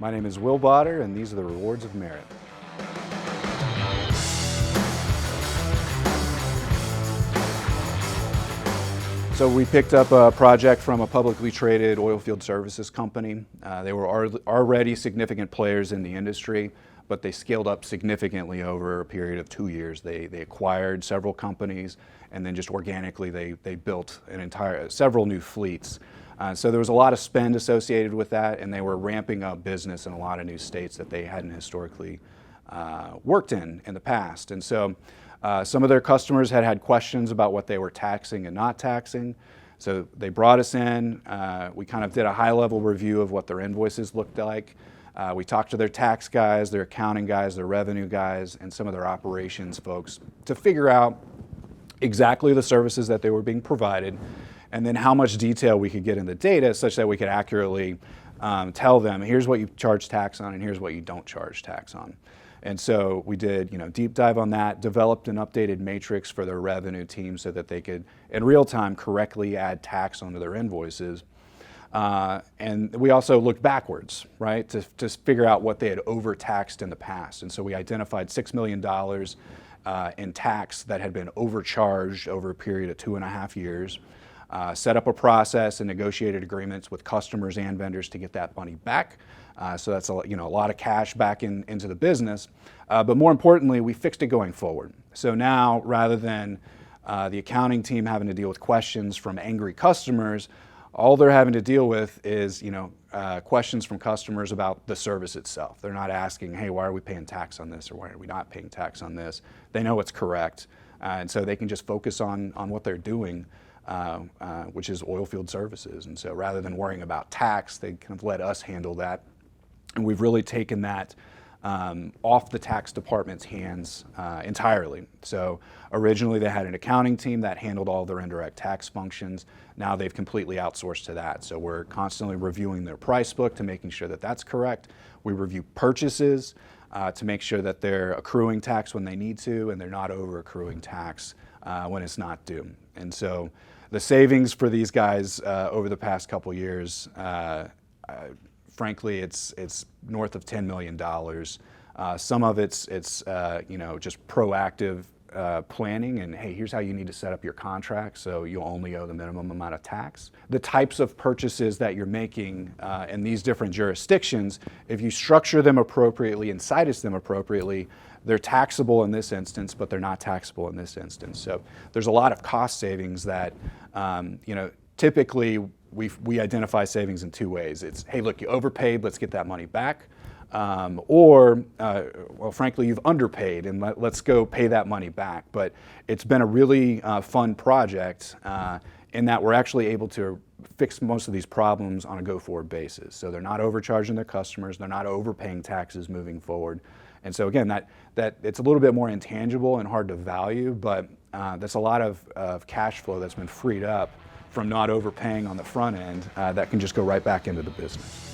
My name is Will Botter, and these are the rewards of merit. So we picked up a project from a publicly traded oilfield services company. They were already significant players in the industry, but they scaled up significantly over a period of 2 years. They acquired several companies, and then just organically they built several new fleets. So there was a lot of spend associated with that, and they were ramping up business in a lot of new states that they hadn't historically worked in the past. And so some of their customers had questions about what they were taxing and not taxing. So they brought us in. We kind of did a high-level review of what their invoices looked like. We talked to their tax guys, their accounting guys, their revenue guys, and some of their operations folks to figure out exactly the services that they were being provided, and then how much detail we could get in the data such that we could accurately tell them, here's what you charge tax on and here's what you don't charge tax on. And so we did, deep dive on that, developed an updated matrix for their revenue team so that they could, in real time, correctly add tax onto their invoices. And we also looked backwards, right, to figure out what they had overtaxed in the past. And so we identified $6 million in tax that had been overcharged over a period of 2.5 years. Set up a process and negotiated agreements with customers and vendors to get that money back. So that's a lot of cash back into the business. But more importantly, we fixed it going forward. So now, rather than the accounting team having to deal with questions from angry customers, all they're having to deal with is questions from customers about the service itself. They're not asking, hey, why are we paying tax on this, or why are we not paying tax on this? They know it's correct, and so they can just focus on what they're doing. Which is oilfield services. And so rather than worrying about tax, they kind of let us handle that. And we've really taken that off the tax department's hands entirely. So originally they had an accounting team that handled all their indirect tax functions. Now they've completely outsourced to that. So we're constantly reviewing their price book to making sure that that's correct. We review purchases to make sure that they're accruing tax when they need to, and they're not over accruing tax when it's not due. And so the savings for these guys over the past couple years, frankly, it's north of $10 million. Some of it's just proactive planning, and hey, here's how you need to set up your contract so you'll only owe the minimum amount of tax. The types of purchases that you're making in these different jurisdictions, if you structure them appropriately and situs them appropriately, they're taxable in this instance, but they're not taxable in this instance. So there's a lot of cost savings that, typically we identify savings in two ways. It's, hey, look, you overpaid, let's get that money back. Or, frankly, you've underpaid, and let's go pay that money back. But it's been a really fun project in that we're actually able to fix most of these problems on a go-forward basis. So they're not overcharging their customers, they're not overpaying taxes moving forward. And so again, that it's a little bit more intangible and hard to value, but that's a lot of cash flow that's been freed up from not overpaying on the front end that can just go right back into the business.